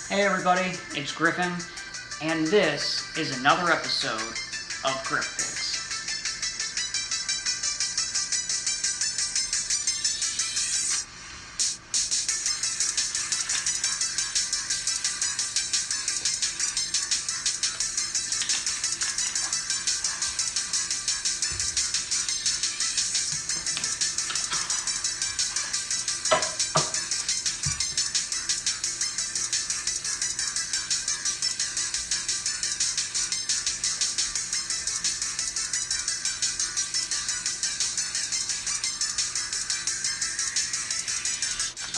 Hey everybody, it's Griffin, and this is another episode of Griff Picks.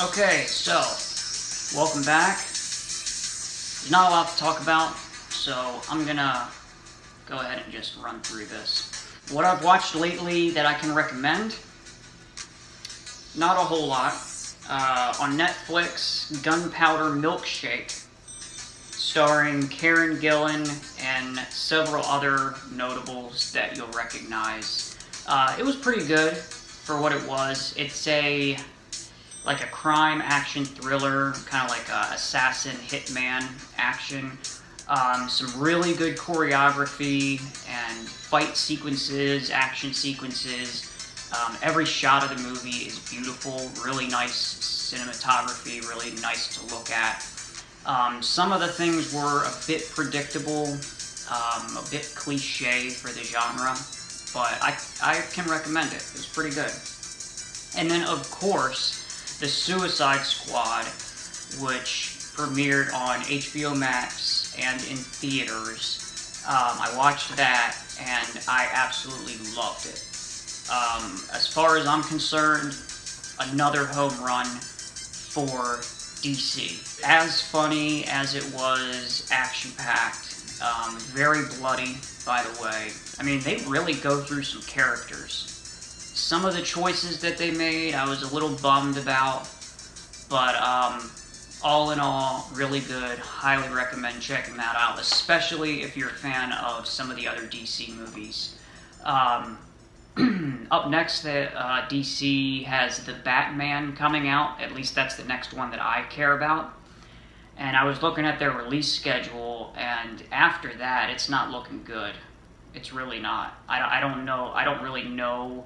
Okay, so, welcome back. There's not a lot to talk about, so I'm gonna go ahead and just run through this. What I've watched lately that I can recommend, not a whole lot. On Netflix, Gunpowder Milkshake, starring Karen Gillan and several other notables that you'll recognize. It was pretty good for what it was. It's like a crime action thriller, kind of like a assassin hitman action. Some really good choreography and fight sequences, action sequences. Every shot of the movie is beautiful, really nice cinematography, really nice to look at. Some of the things were a bit predictable, a bit cliche for the genre, but I can recommend it. It's pretty good. And then, of course, The Suicide Squad, which premiered on HBO Max and in theaters. I watched that and I absolutely loved it. As far as I'm concerned, another home run for DC. As funny as it was, action-packed, very bloody, by the way. I mean, they really go through some characters. Some of the choices that they made, I was a little bummed about, but all in all, really good. Highly recommend checking that out, especially if you're a fan of some of the other DC movies. Up next, DC has The Batman coming out. At least that's the next one that I care about. And I was looking at their release schedule, and after that, it's not looking good. It's really not. I don't know. I don't really know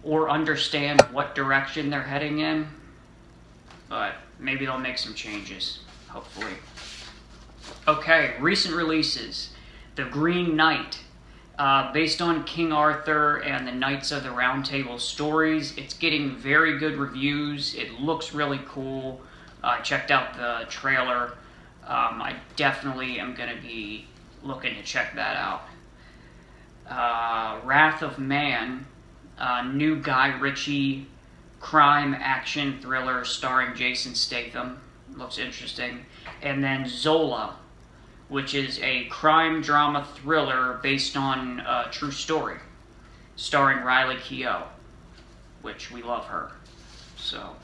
or understand what direction they're heading in, but maybe they'll make some changes, hopefully. Okay, recent releases. The Green Knight, based on King Arthur and the Knights of the Round Table stories. It's getting very good reviews. It looks really cool. I checked out the trailer. I definitely am going to be looking to check that out. Wrath of Man, new Guy Ritchie crime action thriller starring Jason Statham. Looks interesting. And then Zola, which is a crime drama thriller based on a true story starring Riley Keough, which we love her. So,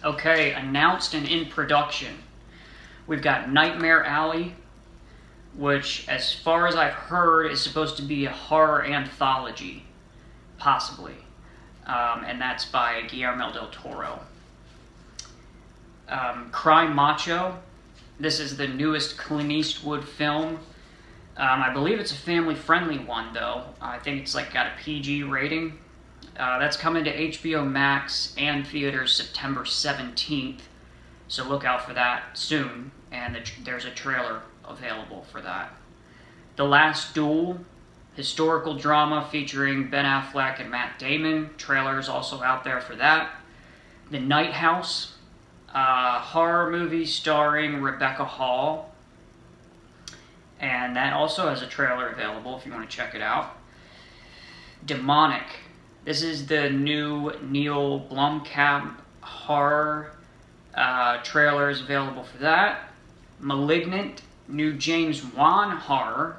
okay, announced and in production. We've got Nightmare Alley, which, as far as I've heard, is supposed to be a horror anthology. Possibly. And that's by Guillermo del Toro. Crime Macho. This is the newest Clint Eastwood film. I believe it's a family-friendly one, though. I think it's got a PG rating. That's coming to HBO Max and theaters September 17th. So look out for that soon. And there's a trailer available for that. The Last Duel, historical drama featuring Ben Affleck and Matt Damon. Trailer is also out there for that. The Night House, horror movie starring Rebecca Hall. And that also has a trailer available if you want to check it out. Demonic. This is the new Neil Blomkamp horror. Trailer is available for that. Malignant, new James Wan horror.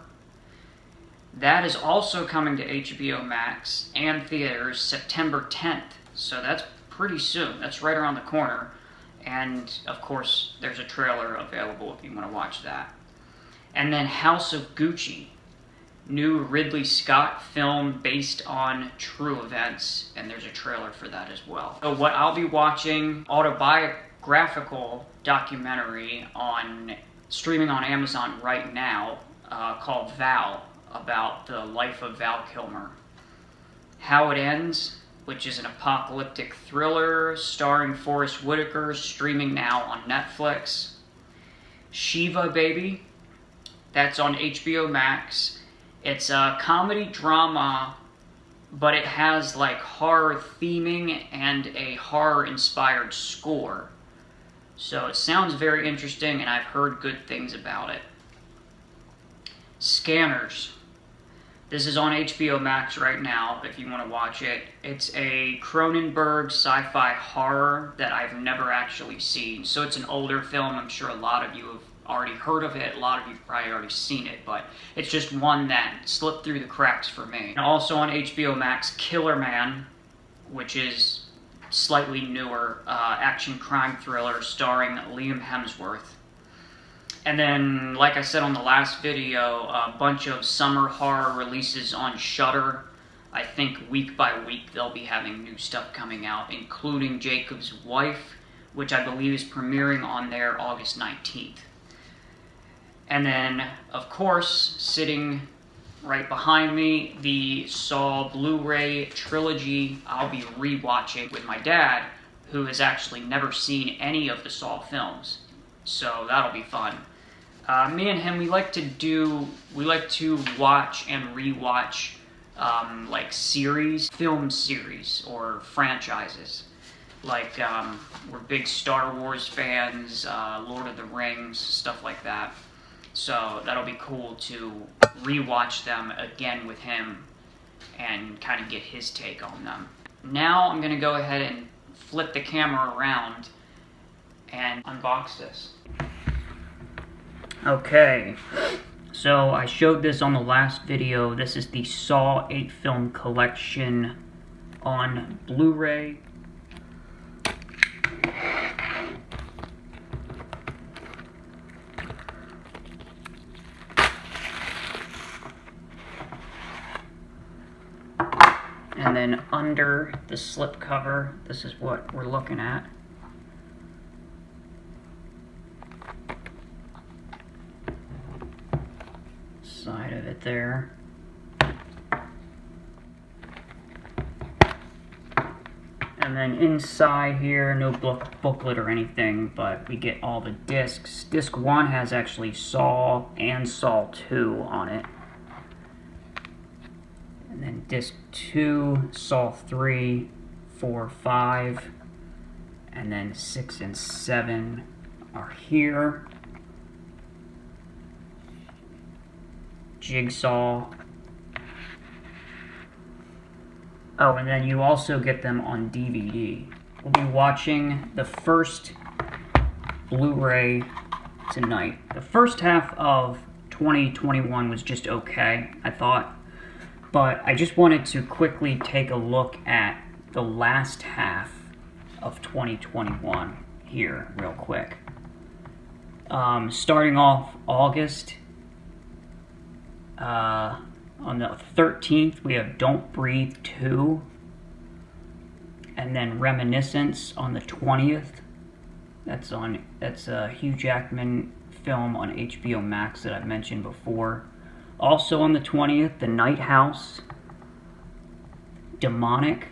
That is also coming to HBO Max and theaters September 10th. So that's pretty soon. That's right around the corner. And, of course, there's a trailer available if you want to watch that. And then House of Gucci, new Ridley Scott film based on true events. And there's a trailer for that as well. So what I'll be watching, graphical documentary streaming on Amazon right now called Val, about the life of Val Kilmer. How It Ends, which is an apocalyptic thriller starring Forrest Whitaker, streaming now on Netflix. Shiva Baby, that's on HBO Max. It's a comedy drama, but it has like horror theming and a horror-inspired score. So it sounds very interesting, and I've heard good things about it. Scanners. This is on HBO Max right now, if you want to watch it. It's a Cronenberg sci-fi horror that I've never actually seen. So it's an older film. I'm sure a lot of you have already heard of it. A lot of you have probably already seen it, but it's just one that slipped through the cracks for me. And also on HBO Max, Killerman, which is slightly newer action crime thriller starring Liam Hemsworth. And then, like I said on the last video, a bunch of summer horror releases on Shudder. I think week by week they'll be having new stuff coming out, including Jacob's Wife, which I believe is premiering on there August 19th. And then, of course, sitting right behind me, the Saw Blu Ray trilogy I'll be rewatching with my dad, who has actually never seen any of the Saw films. So that'll be fun. Me and him, we like to watch and rewatch like film series or franchises. Like, we're big Star Wars fans, Lord of the Rings, stuff like that. So that'll be cool to rewatch them again with him and kind of get his take on them. Now I'm going to go ahead and flip the camera around and unbox this. Okay, so I showed this on the last video. This is the Saw 8 film collection on Blu Ray. And then under the slipcover, this is what we're looking at. Side of it there. And then inside here, no booklet or anything, but we get all the discs. Disc 1 has actually Saw and Saw 2 on it. And then disc 2, Saw 3, 4, 5, and then 6 and 7 are here. Jigsaw. Oh, and then you also get them on DVD. We'll be watching the first Blu-ray tonight. The first half of 2021 was just okay, I thought. But I just wanted to quickly take a look at the last half of 2021 here, real quick. Starting off August, on the 13th, we have Don't Breathe 2, and then Reminiscence on the 20th. That's a Hugh Jackman film on HBO Max that I've mentioned before. Also on the 20th, The Night House, Demonic,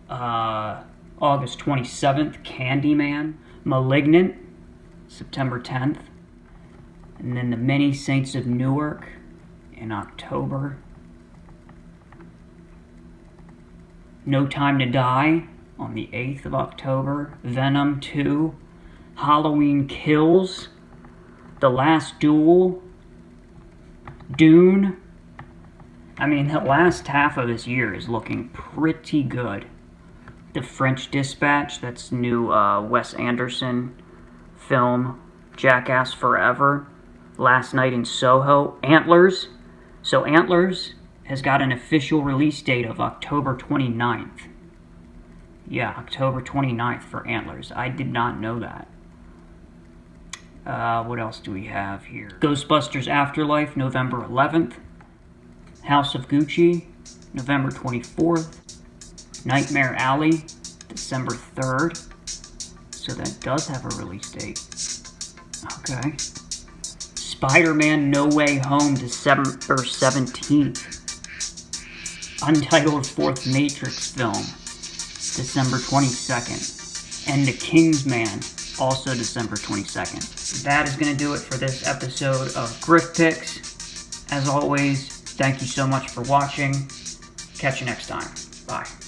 August 27th, Candyman, Malignant, September 10th, and then The Many Saints of Newark in October, No Time to Die on the 8th of October, Venom 2, Halloween Kills, The Last Duel, Dune. I mean, the last half of this year is looking pretty good. The French Dispatch, that's new Wes Anderson film, Jackass Forever, Last Night in Soho, Antlers. So Antlers has got an official release date of October 29th. Yeah, October 29th for Antlers. I did not know that. What else do we have here? Ghostbusters Afterlife, November 11th. House of Gucci, November 24th. Nightmare Alley, December 3rd. So that does have a release date. Okay. Spider-Man No Way Home, December 17th. Untitled fourth Matrix film, December 22nd. And The Kingsman, also December 22nd. That is going to do it for this episode of Griff Picks. As always, thank you so much for watching. Catch you next time. Bye.